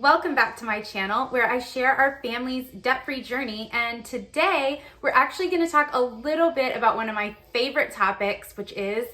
Welcome back to my channel where I share our family's debt-free journey, and today we're actually going to talk a little bit about one of my favorite topics, which is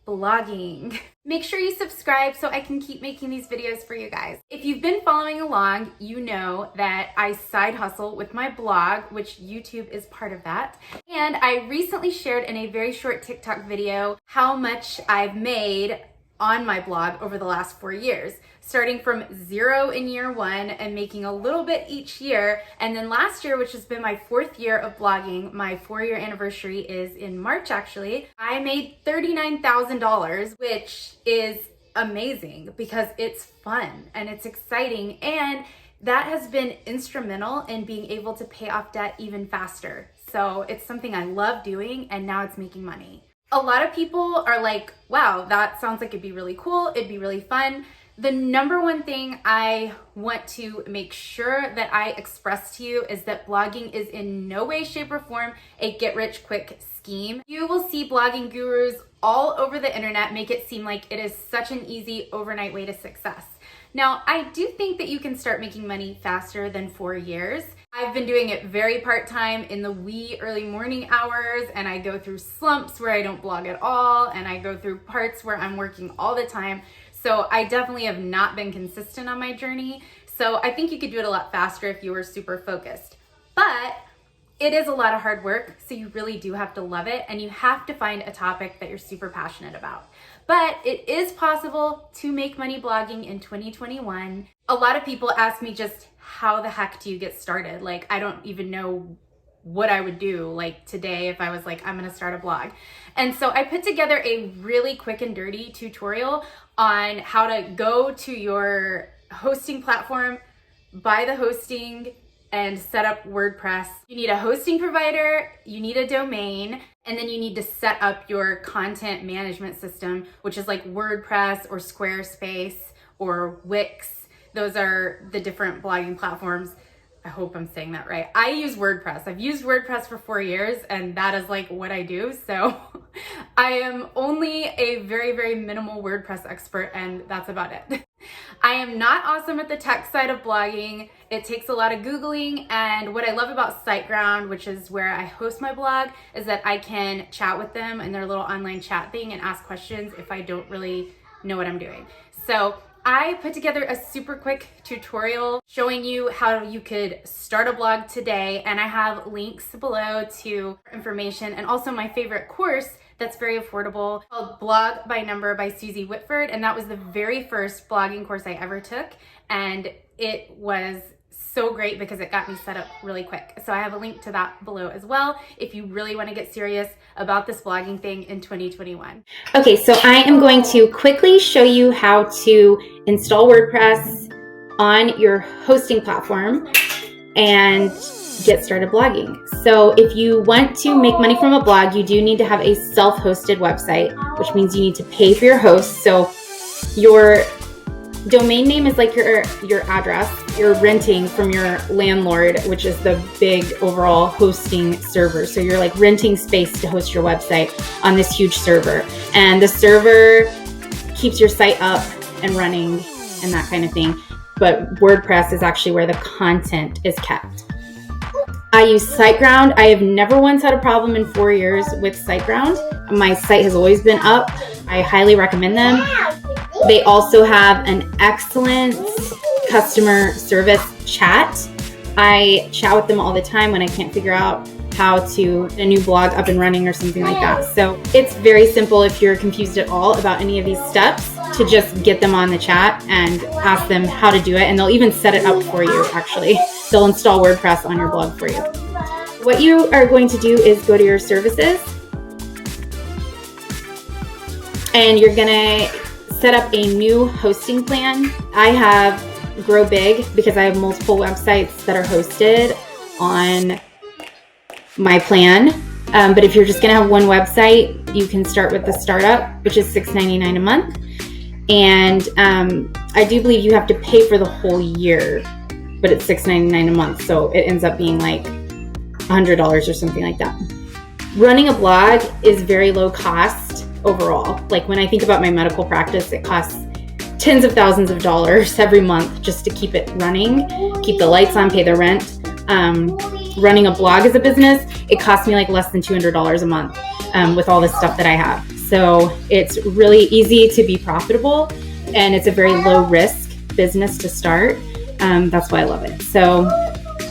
blogging. Make sure you subscribe so I can keep making these videos for you guys. If you've been following along, you know that I side hustle with my blog, which YouTube is part of that. And I recently shared in a very short TikTok video how much I've made on my blog over the last 4 years, starting from 0 in year 1 and making a little bit each year. And then last year, which has been my 4th year of blogging, my 4-year anniversary is in March actually, I made $39,000, which is amazing because it's fun and it's exciting. And that has been instrumental in being able to pay off debt even faster. So it's something I love doing, and now it's making money. A lot of people are like, wow, that sounds like it'd be really cool, it'd be really fun. The number one thing I want to make sure that I express to you is that blogging is in no way, shape, or form a get-rich-quick scheme. You will see blogging gurus all over the internet make it seem like it is such an easy overnight way to success. Now, I do think that you can start making money faster than 4 years. I've been doing it very part-time in the wee early morning hours, and I go through slumps where I don't blog at all, and I go through parts where I'm working all the time. So I definitely have not been consistent on my journey. So I think you could do it a lot faster if you were super focused. But it is a lot of hard work, so you really do have to love it, and you have to find a topic that you're super passionate about. But it is possible to make money blogging in 2021. A lot of people ask me just, how the heck do you get started? Like, I don't even know what I would do like today if I was like, I'm gonna start a blog. And so I put together a really quick and dirty tutorial on how to go to your hosting platform, buy the hosting, and set up WordPress. You need a hosting provider, you need a domain, and then you need to set up your content management system, which is like WordPress or Squarespace or Wix. Those are the different blogging platforms. I hope I'm saying that right. I use WordPress. I've used WordPress for 4 years, and that is like what I do. So I am only a very, very minimal WordPress expert, and that's about it. I am not awesome at the tech side of blogging. It takes a lot of Googling, and what I love about SiteGround, which is where I host my blog, is that I can chat with them in their little online chat thing and ask questions if I don't really know what I'm doing. So I put together a super quick tutorial showing you how you could start a blog today, and I have links below to information and also my favorite course that's very affordable called Blog by Number by Susie Whitford, and that was the very first blogging course I ever took, and it was so great because it got me set up really quick. So I have a link to that below as well if you really want to get serious about this blogging thing in 2021. Okay, so I am going to quickly show you how to install WordPress on your hosting platform and get started blogging. So if you want to make money from a blog, you do need to have a self-hosted website, which means you need to pay for your host. So your domain name is like your address. You're renting from your landlord, which is the big overall hosting server. So you're like renting space to host your website on this huge server. And the server keeps your site up and running and that kind of thing. But WordPress is actually where the content is kept. I use SiteGround. I have never once had a problem in 4 years with SiteGround. My site has always been up. I highly recommend them. They also have an excellent customer service chat. I chat with them all the time when I can't figure out how to get a new blog up and running or something like that. So it's very simple if you're confused at all about any of these steps to just get them on the chat and ask them how to do it. And they'll even set it up for you, actually. They'll install WordPress on your blog for you. What you are going to do is go to your services, and you're gonna set up a new hosting plan. I have Grow Big because I have multiple websites that are hosted on my plan. But if you're just gonna have one website, you can start with the startup, which is $6.99 a month. And I do believe you have to pay for the whole year, but it's $6.99 a month. So it ends up being like $100 or something like that. Running a blog is very low cost overall. Like when I think about my medical practice, it costs tens of thousands of dollars every month just to keep it running, keep the lights on, pay the rent. Running a blog as a business, it costs me like less than $200 a month with all this stuff that I have. So it's really easy to be profitable, and it's a very low risk business to start. That's why I love it. So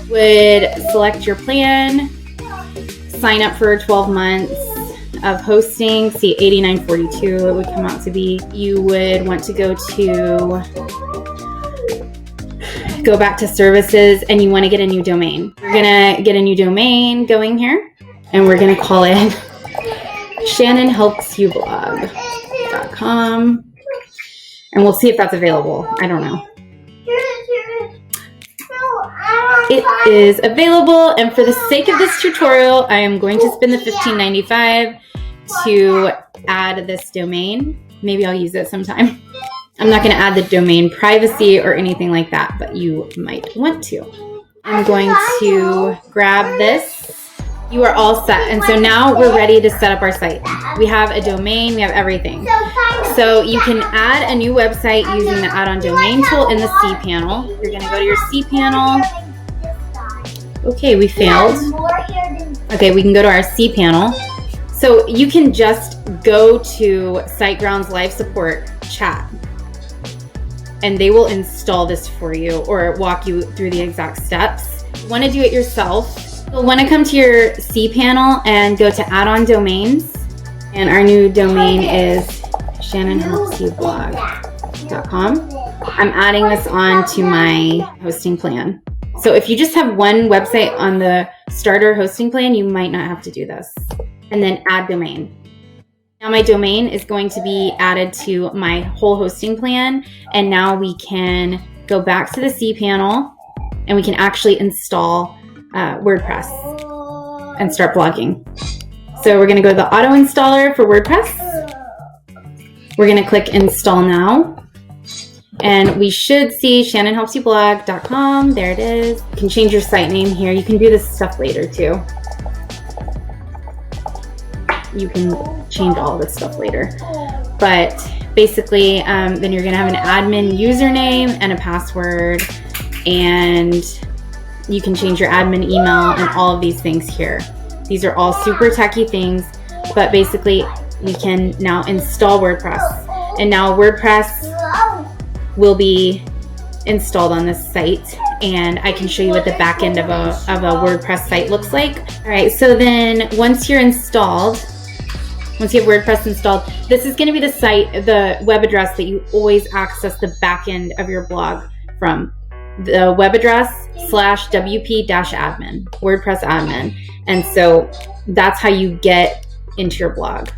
would select your plan, sign up for 12 months of hosting, see $89.42 it would come out to be. You would want to go back to services, and you want to get a new domain. We're gonna get a new domain going here, and we're gonna call it shannonhelpsyoublog.com, and we'll see if that's available. I don't know. It is available, and for the sake of this tutorial, I am going to spend the $15.95 to add this domain. Maybe I'll use it sometime. I'm not going to add the domain privacy or anything like that, but you might want to. I'm going to grab this. You are all set. And so now we're ready to set up our site. We have a domain, we have everything. So you can add a new website using the add-on domain tool in the cPanel. You're going to go to your cPanel. Okay, we failed. Okay, we can go to our cPanel. So you can just go to SiteGround's live support chat, and they will install this for you or walk you through the exact steps. You want to do it yourself. You'll want to come to your cPanel and go to add-on domains. And our new domain is shannonhelpsyoublog.com. I'm adding this on to my hosting plan. So if you just have one website on the starter hosting plan, you might not have to do this. And then add domain. Now my domain is going to be added to my whole hosting plan, and now we can go back to the cPanel and we can actually install WordPress and start blogging. So we're going to go to the auto installer for WordPress. We're going to click install now, and we should see shannonhelpsyoublog.com. There it is. You can change your site name here. You can do this stuff later too. You can change all this stuff later. But basically, then you're gonna have an admin username and a password, and you can change your admin email and all of these things here. These are all super techie things, but basically we can now install WordPress. And now WordPress will be installed on this site, and I can show you what the back end of a WordPress site looks like. All right, so then once you're installed, once you have WordPress installed, this is going to be the site, the web address that you always access the back end of your blog from. The web address /wp-admin, WordPress admin. And so that's how you get into your blog.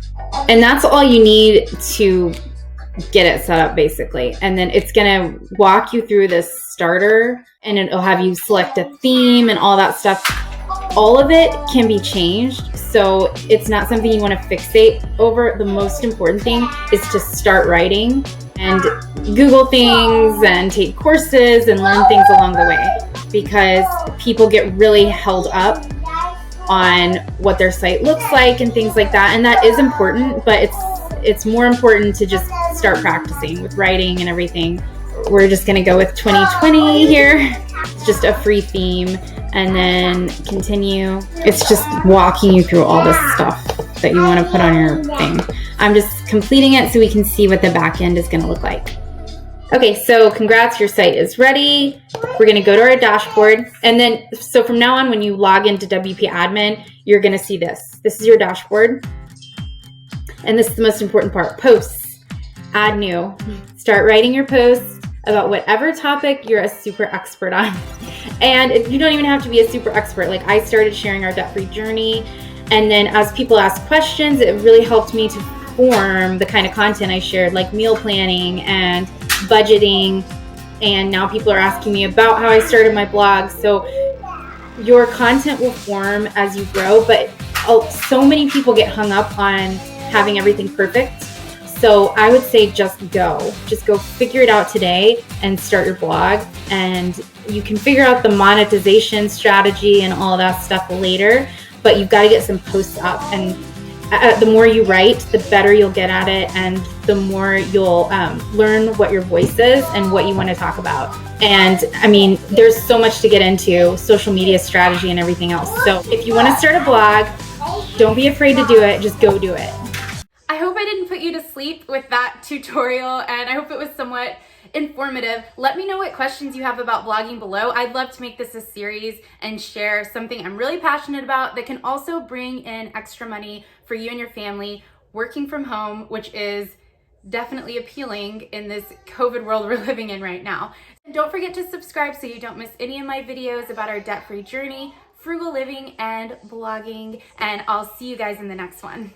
And that's all you need to get it set up basically. And then it's going to walk you through this starter, and it'll have you select a theme and all that stuff. All of it can be changed, so it's not something you want to fixate over. The most important thing is to start writing and Google things and take courses and learn things along the way, because people get really held up on what their site looks like and things like that. And that is important, but it's more important to just start practicing with writing and everything. We're just going to go with 2020 here. It's just a free theme, and then continue. It's just walking you through all this stuff that you want to put on your thing. I'm just completing it so we can see what the back end is going to look like. Okay, so congrats, your site is ready. We're going to go to our dashboard, and then so from now on, when you log into WP Admin, you're going to see this. This is your dashboard, and this is the most important part: posts. Add new. Start writing your posts about whatever topic you're a super expert on. And you don't even have to be a super expert. Like, I started sharing our debt-free journey, and then as people asked questions, it really helped me to form the kind of content I shared, like meal planning and budgeting. And now people are asking me about how I started my blog. So your content will form as you grow, but so many people get hung up on having everything perfect. So I would say just go figure it out today and start your blog, and you can figure out the monetization strategy and all of that stuff later, but you've got to get some posts up. And the more you write, the better you'll get at it, and the more you'll learn what your voice is and what you want to talk about. And I mean, there's so much to get into, social media strategy and everything else. So if you want to start a blog, don't be afraid to do it. Just go do it. I hope I didn't put you to sleep with that tutorial, and I hope it was somewhat informative. Let me know what questions you have about blogging below. I'd love to make this a series and share something I'm really passionate about that can also bring in extra money for you and your family working from home, which is definitely appealing in this COVID world we're living in right now. And don't forget to subscribe so you don't miss any of my videos about our debt-free journey, frugal living, and blogging. And I'll see you guys in the next one.